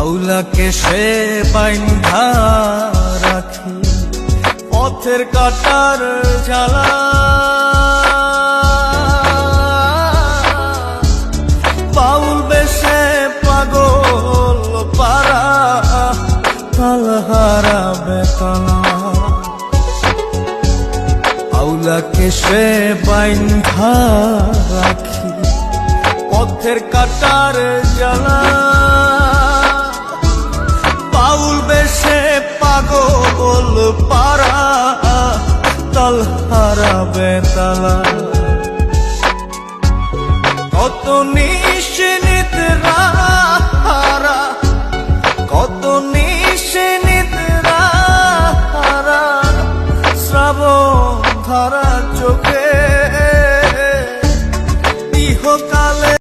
আউলাকে সে বাইন্ধা রাখি পথের কাটার জ্বালা, বাউল বেশে পাগল পারা তাল হারাবে তালা। আউলাকে সে বাইন্ধা রাখি পথের কাটার জ্বালা, বাউল বেশে পাগল পারা তাল হারাবে তালা। কত নিশিনিত রাত